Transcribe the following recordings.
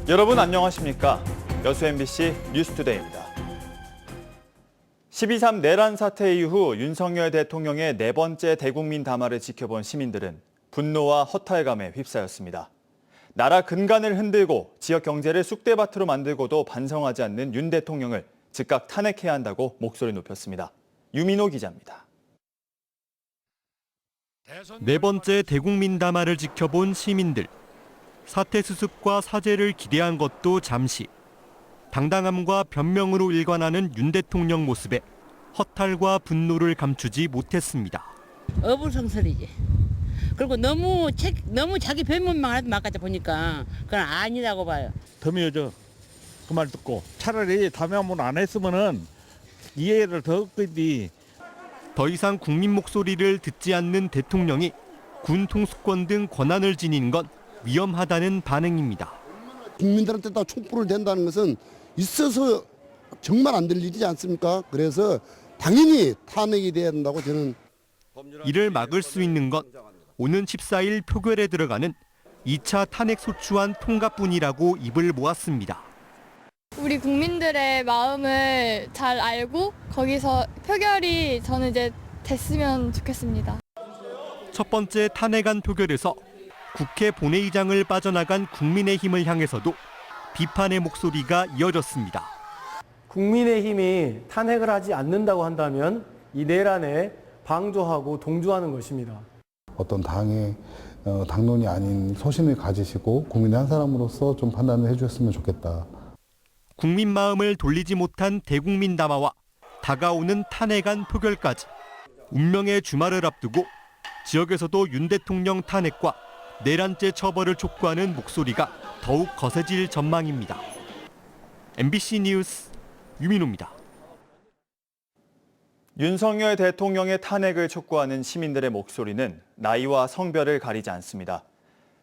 여러분 안녕하십니까? 여수 MBC 뉴스투데이입니다. 12.3 내란 사태 이후 윤석열 대통령의 네 번째 대국민 담화를 지켜본 시민들은 분노와 허탈감에 휩싸였습니다. 나라 근간을 흔들고 지역 경제를 쑥대밭으로 만들고도 반성하지 않는 윤 대통령을 즉각 탄핵해야 한다고 목소리 높였습니다. 유민호 기자입니다. 네 번째 대국민 담화를 지켜본 시민들. 사태 수습과 사죄를 기대한 것도 잠시. 당당함과 변명으로 일관하는 윤 대통령 모습에 허탈과 분노를 감추지 못했습니다. 어불성설이지. 그리고 너무 자기 변명만 하지 말까지 보니까 그건 아니라고 봐요. 더 미워져. 그 말 듣고 차라리 다음에 한번 안 했으면은 이해를 더 했겠지. 더 이상 국민 목소리를 듣지 않는 대통령이 군 통수권 등 권한을 지니는 건 위험하다는 반응입니다. 국민들한테 다 촛불을 댄다는 것은 있어서 정말 안 될 일이지 않습니까? 그래서 당연히 탄핵이 돼야 된다고 저는. 이를 막을 수 있는 건 오는 14일 표결에 들어가는 2차 탄핵 소추안 통과뿐이라고 입을 모았습니다. 우리 국민들의 마음을 잘 알고 거기서 표결이 저는 이제 됐으면 좋겠습니다. 첫 번째 탄핵안 표결에서 국회 본회의장을 빠져나간 국민의힘을 향해서도 비판의 목소리가 이어졌습니다. 국민의힘이 탄핵을 하지 않는다고 한다면 이 내란에 방조하고 동조하는 것입니다. 어떤 당의 당론이 아닌 소신을 가지시고 국민의 한 사람으로서 좀 판단을 해주셨으면 좋겠다. 국민 마음을 돌리지 못한 대국민 담화와 다가오는 탄핵안 표결까지 운명의 주말을 앞두고 지역에서도 윤 대통령 탄핵과 내란죄 처벌을 촉구하는 목소리가 더욱 거세질 전망입니다. MBC 뉴스 유민호입니다. 윤석열 대통령의 탄핵을 촉구하는 시민들의 목소리는 나이와 성별을 가리지 않습니다.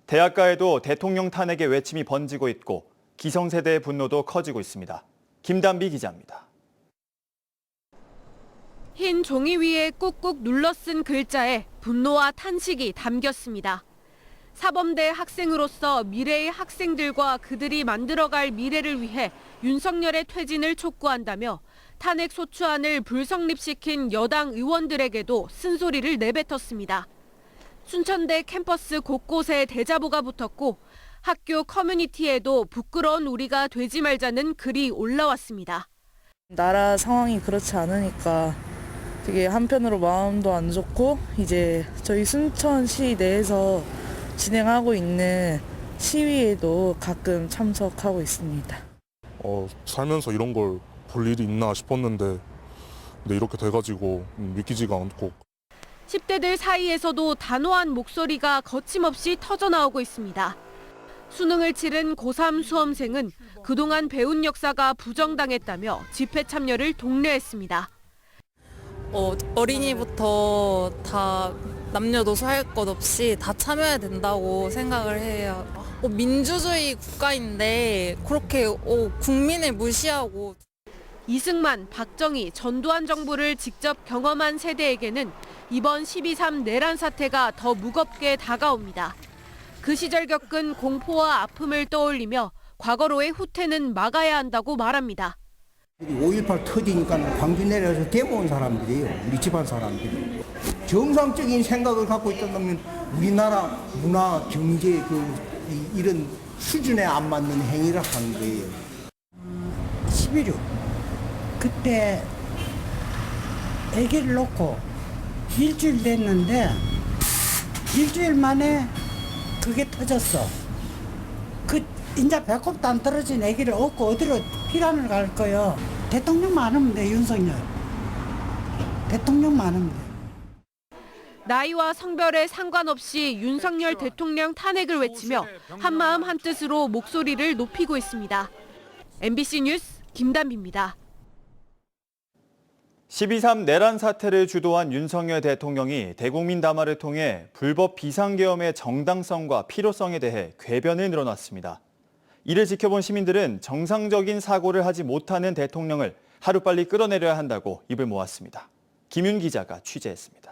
대학가에도 대통령 탄핵의 외침이 번지고 있고 기성세대의 분노도 커지고 있습니다. 김단비 기자입니다. 흰 종이 위에 꾹꾹 눌러 쓴 글자에 분노와 탄식이 담겼습니다. 사범대 학생으로서 미래의 학생들과 그들이 만들어갈 미래를 위해 윤석열의 퇴진을 촉구한다며 탄핵 소추안을 불성립시킨 여당 의원들에게도 쓴소리를 내뱉었습니다. 순천대 캠퍼스 곳곳에 대자보가 붙었고 학교 커뮤니티에도 부끄러운 우리가 되지 말자는 글이 올라왔습니다. 나라 상황이 그렇지 않으니까 되게 한편으로 마음도 안 좋고 이제 저희 순천시 내에서 진행하고 있는 시위에도 가끔 참석하고 있습니다. 살면서 이런 걸 볼 일이 있나 싶었는데 근데 이렇게 돼가지고 믿기지가 않고. 10대들 사이에서도 단호한 목소리가 거침없이 터져나오고 있습니다. 수능을 치른 고3 수험생은 그동안 배운 역사가 부정당했다며 집회 참여를 독려했습니다. 어린이부터 다 남녀노소 할 것 없이 다 참여해야 된다고 생각을 해요. 민주주의 국가인데 그렇게 국민을 무시하고. 이승만, 박정희, 전두환 정부를 직접 경험한 세대에게는 이번 12.3 내란 사태가 더 무겁게 다가옵니다. 그 시절 겪은 공포와 아픔을 떠올리며 과거로의 후퇴는 막아야 한다고 말합니다. 5.18 터지니까 광주 내려서 데모 온 사람들이에요. 우리 집안 사람들이. 정상적인 생각을 갖고 있다면 우리나라 문화, 경제 이런 수준에 안 맞는 행위를 한 거예요. 11.6 그때 아기를 놓고 일주일 됐는데 일주일 만에 그게 터졌어. 이제 배꼽도 안 떨어진 아기를 얻고 어디로 피란을 갈 거요. 대통령만 하면 돼, 윤석열. 대통령만 하면 돼. 나이와 성별에 상관없이 윤석열 대통령 탄핵을 외치며 한마음 한뜻으로 목소리를 높이고 있습니다. MBC 뉴스 김단비입니다. 12.3 내란 사태를 주도한 윤석열 대통령이 대국민 담화를 통해 불법 비상계엄의 정당성과 필요성에 대해 궤변을 늘어놨습니다. 이를 지켜본 시민들은 정상적인 사고를 하지 못하는 대통령을 하루빨리 끌어내려야 한다고 입을 모았습니다. 김윤 기자가 취재했습니다.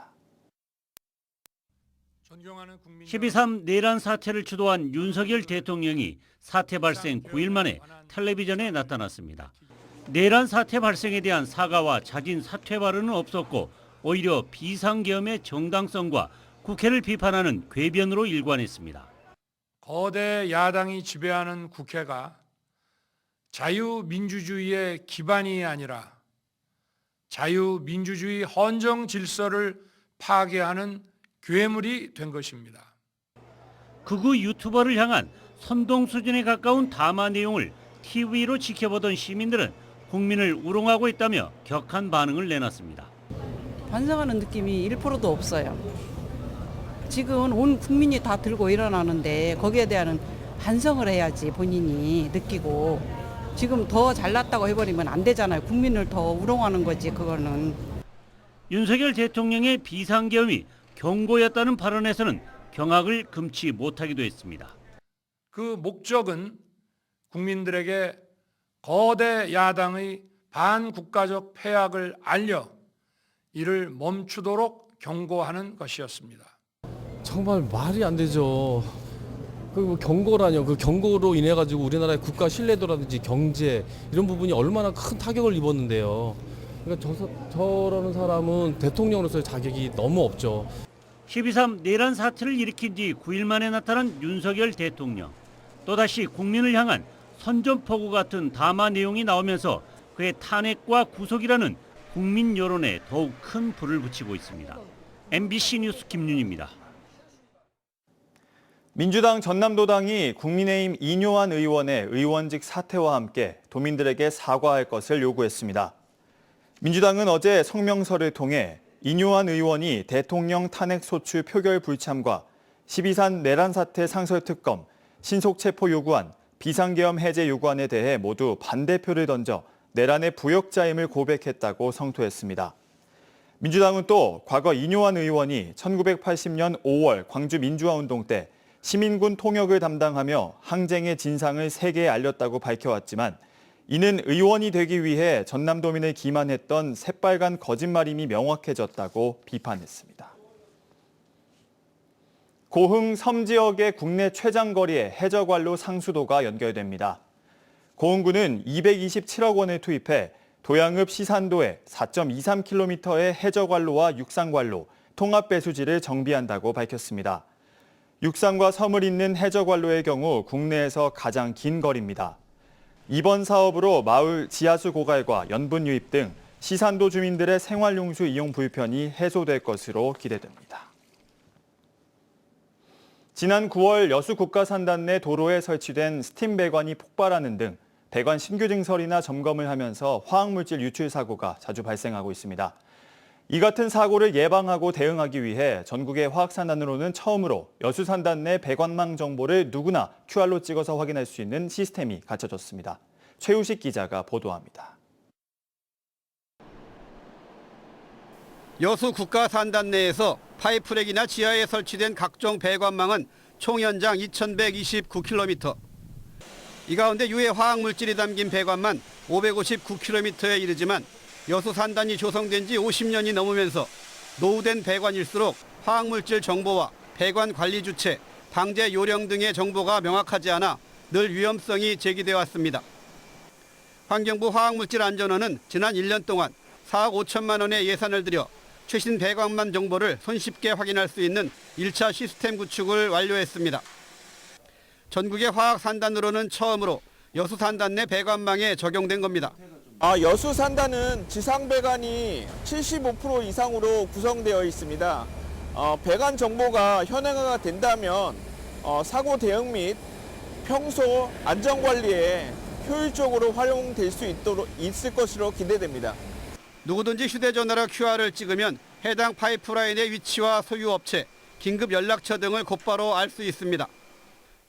12.3 내란 사태를 주도한 윤석열 대통령이 사태 발생 9일 만에 텔레비전에 나타났습니다. 내란 사태 발생에 대한 사과와 자진 사퇴 발언은 없었고 오히려 비상계엄의 정당성과 국회를 비판하는 궤변으로 일관했습니다. 거대 야당이 지배하는 국회가 자유민주주의의 기반이 아니라 자유민주주의 헌정 질서를 파괴하는 괴물이 된 것입니다. 극우 유튜버를 향한 선동 수준에 가까운 담화 내용을 TV로 지켜보던 시민들은 국민을 우롱하고 있다며 격한 반응을 내놨습니다. 반성하는 느낌이 1%도 없어요. 지금 온 국민이 다 들고 일어나는데 거기에 대한 반성을 해야지 본인이 느끼고 지금 더 잘났다고 해버리면 안 되잖아요. 국민을 더 우롱하는 거지 그거는. 윤석열 대통령의 비상계엄이 경고였다는 발언에서는 경악을 금치 못하기도 했습니다. 그 목적은 국민들에게 거대 야당의 반국가적 패악을 알려 이를 멈추도록 경고하는 것이었습니다. 정말 말이 안 되죠. 그 경고라뇨. 그 경고로 인해 가지고 우리나라의 국가 신뢰도라든지 경제 이런 부분이 얼마나 큰 타격을 입었는데요. 그러니까 저러는 사람은 대통령으로서의 자격이 너무 없죠. 12.3 내란 사태를 일으킨 지 9일 만에 나타난 윤석열 대통령. 또다시 국민을 향한 선전포고 같은 담화 내용이 나오면서 그의 탄핵과 구속이라는 국민 여론에 더욱 큰 불을 붙이고 있습니다. MBC 뉴스 김윤희입니다. 민주당 전남도당이 국민의힘 이뇨한 의원의 의원직 사퇴와 함께 도민들에게 사과할 것을 요구했습니다. 민주당은 어제 성명서를 통해 이뇨한 의원이 대통령 탄핵소추 표결 불참과 12.3 내란 사태 상설특검, 신속체포 요구안, 비상계엄 해제 요구안에 대해 모두 반대표를 던져 내란의 부역자임을 고백했다고 성토했습니다. 민주당은 또 과거 이뇨한 의원이 1980년 5월 광주 민주화운동 때 시민군 통역을 담당하며 항쟁의 진상을 세계에 알렸다고 밝혀왔지만 이는 의원이 되기 위해 전남도민을 기만했던 새빨간 거짓말임이 명확해졌다고 비판했습니다. 고흥 섬 지역의 국내 최장거리에 해저관로 상수도가 연결됩니다. 고흥군은 227억 원을 투입해 도양읍 시산도에 4.23km의 해저관로와 육상관로, 통합배수지를 정비한다고 밝혔습니다. 육상과 섬을 잇는 해저관로의 경우 국내에서 가장 긴 거리입니다. 이번 사업으로 마을 지하수 고갈과 연분 유입 등 시산도 주민들의 생활용수 이용 불편이 해소될 것으로 기대됩니다. 지난 9월 여수 국가산단 내 도로에 설치된 스팀 배관이 폭발하는 등 배관 신규 증설이나 점검을 하면서 화학물질 유출 사고가 자주 발생하고 있습니다. 이 같은 사고를 예방하고 대응하기 위해 전국의 화학산단으로는 처음으로 여수산단 내 배관망 정보를 누구나 QR로 찍어서 확인할 수 있는 시스템이 갖춰졌습니다. 최우식 기자가 보도합니다. 여수 국가산단 내에서 파이프랙이나 지하에 설치된 각종 배관망은 총 연장 2,129km. 이 가운데 유해 화학물질이 담긴 배관만 559km에 이르지만 여수 산단이 조성된 지 50년이 넘으면서 노후된 배관일수록 화학물질 정보와 배관 관리 주체, 방제 요령 등의 정보가 명확하지 않아 늘 위험성이 제기돼 왔습니다. 환경부 화학물질안전원은 지난 1년 동안 4억 5천만 원의 예산을 들여 최신 배관망 정보를 손쉽게 확인할 수 있는 1차 시스템 구축을 완료했습니다. 전국의 화학산단으로는 처음으로 여수산단 내 배관망에 적용된 겁니다. 여수산단은 지상배관이 75% 이상으로 구성되어 있습니다. 배관 정보가 현행화가 된다면 사고 대응 및 평소 안전관리에 효율적으로 활용될 수 있을 것으로 기대됩니다. 누구든지 휴대전화로 QR을 찍으면 해당 파이프라인의 위치와 소유 업체, 긴급 연락처 등을 곧바로 알 수 있습니다.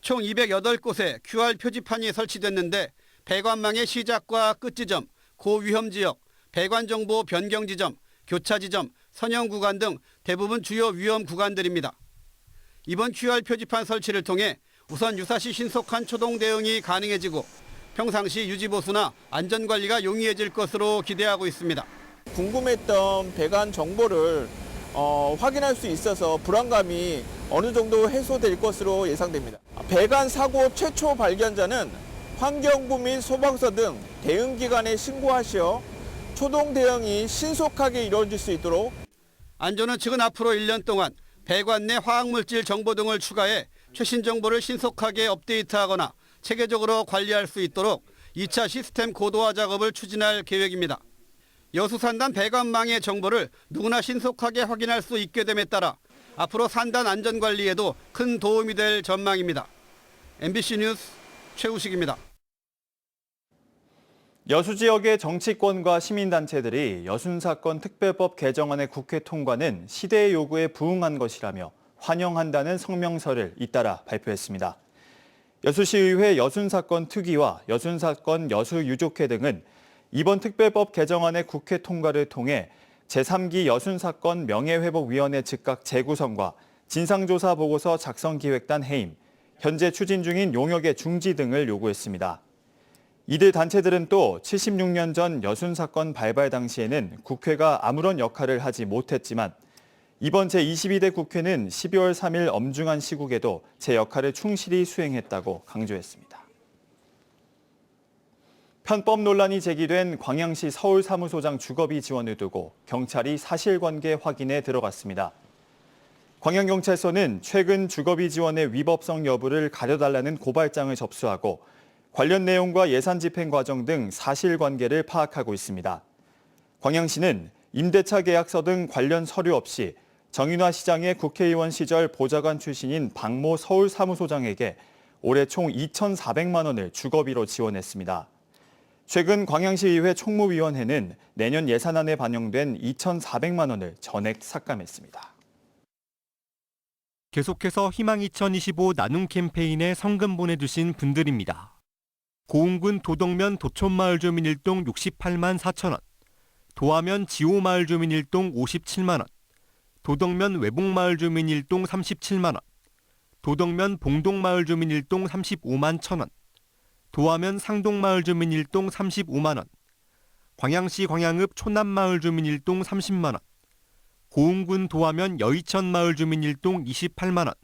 총 208곳에 QR 표지판이 설치됐는데 배관망의 시작과 끝 지점, 고위험 지역, 배관 정보 변경 지점, 교차 지점, 선형 구간 등 대부분 주요 위험 구간들입니다. 이번 QR 표지판 설치를 통해 우선 유사시 신속한 초동 대응이 가능해지고 평상시 유지보수나 안전관리가 용이해질 것으로 기대하고 있습니다. 궁금했던 배관 정보를 확인할 수 있어서 불안감이 어느 정도 해소될 것으로 예상됩니다. 배관 사고 최초 발견자는 환경부 및 소방서 등 대응기관에 신고하시어 초동 대응이 신속하게 이루어질 수 있도록 안전원 측은 앞으로 1년 동안 배관 내 화학물질 정보 등을 추가해 최신 정보를 신속하게 업데이트하거나 체계적으로 관리할 수 있도록 2차 시스템 고도화 작업을 추진할 계획입니다. 여수산단 배관망의 정보를 누구나 신속하게 확인할 수 있게 됨에 따라 앞으로 산단 안전관리에도 큰 도움이 될 전망입니다. MBC 뉴스 최우식입니다. 여수 지역의 정치권과 시민단체들이 여순사건 특별법 개정안의 국회 통과는 시대의 요구에 부응한 것이라며 환영한다는 성명서를 잇따라 발표했습니다. 여수시의회 여순사건 특위와 여순사건 여수유족회 등은 이번 특별법 개정안의 국회 통과를 통해 제3기 여순사건 명예회복위원회 즉각 재구성과 진상조사 보고서 작성기획단 해임, 현재 추진 중인 용역의 중지 등을 요구했습니다. 이들 단체들은 또 76년 전 여순사건 발발 당시에는 국회가 아무런 역할을 하지 못했지만 이번 제22대 국회는 12월 3일 엄중한 시국에도 제 역할을 충실히 수행했다고 강조했습니다. 편법 논란이 제기된 광양시 서울사무소장 주거비 지원을 두고 경찰이 사실관계 확인에 들어갔습니다. 광양경찰서는 최근 주거비 지원의 위법성 여부를 가려달라는 고발장을 접수하고 관련 내용과 예산 집행 과정 등 사실관계를 파악하고 있습니다. 광양시는 임대차 계약서 등 관련 서류 없이 정인화 시장의 국회의원 시절 보좌관 출신인 박모 서울사무소장에게 올해 총 2,400만 원을 주거비로 지원했습니다. 최근 광양시의회 총무위원회는 내년 예산안에 반영된 2,400만 원을 전액 삭감했습니다. 계속해서 희망 2025 나눔 캠페인에 성금 보내주신 분들입니다. 고흥군 도덕면 도촌마을 주민 1동 68만 4천 원, 도하면 지호마을 주민 1동 57만 원, 도덕면 외북마을 주민 1동 37만 원, 도덕면 봉동마을 주민 1동 35만 1천 원, 도하면 상동마을 주민 1동 35만 원, 광양시 광양읍 초남마을 주민 1동 30만 원, 고흥군 도하면 여의천마을 주민 1동 28만 원,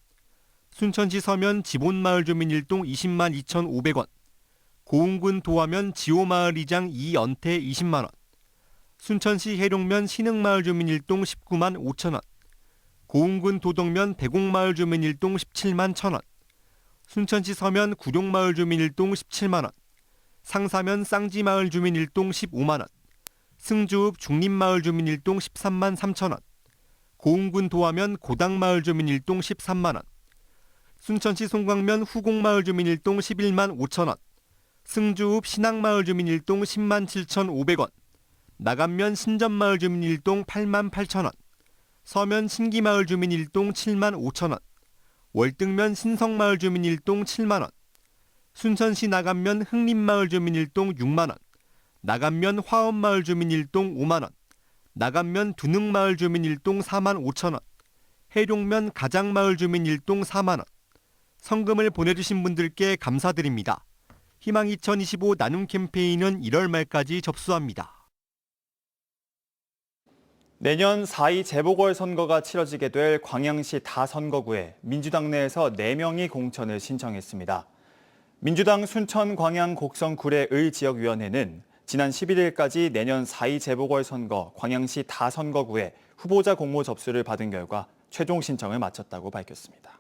순천시 서면 지본마을 주민 1동 20만 2,500원, 고흥군 도하면 지호마을 이장 이연태 20만 원, 순천시 해룡면 신흥마을 주민 1동 19만 5천 원, 고흥군 도덕면 대곡마을 주민 1동 17만 1천 원, 순천시 서면 구룡마을 주민 1동 17만 원, 상사면 쌍지마을 주민 1동 15만 원, 승주읍 중림마을 주민 1동 13만 3천 원, 고흥군 도하면 고당마을 주민 1동 13만 원, 순천시 송광면 후곡마을 주민 1동 11만 5천 원, 승주읍 신앙마을 주민 1동 10만 7,500원, 나간면 신전마을 주민 1동 8만 8천 원, 서면 신기마을 주민 1동 7만 5천 원, 월등면 신성마을 주민 1동 7만 원, 순천시 나간면 흥림마을 주민 1동 6만 원, 나간면 화엄마을 주민 1동 5만 원, 나간면 두능마을 주민 1동 4만 5천 원, 해룡면 가장마을 주민 1동 4만 원. 성금을 보내주신 분들께 감사드립니다. 희망 2025 나눔 캠페인은 1월 말까지 접수합니다. 내년 4.2 재보궐선거가 치러지게 될 광양시 다선거구에 민주당 내에서 4명이 공천을 신청했습니다. 민주당 순천 광양 곡성 구례의 지역위원회는 지난 11일까지 내년 4.2 재보궐선거 광양시 다선거구에 후보자 공모 접수를 받은 결과 최종 신청을 마쳤다고 밝혔습니다.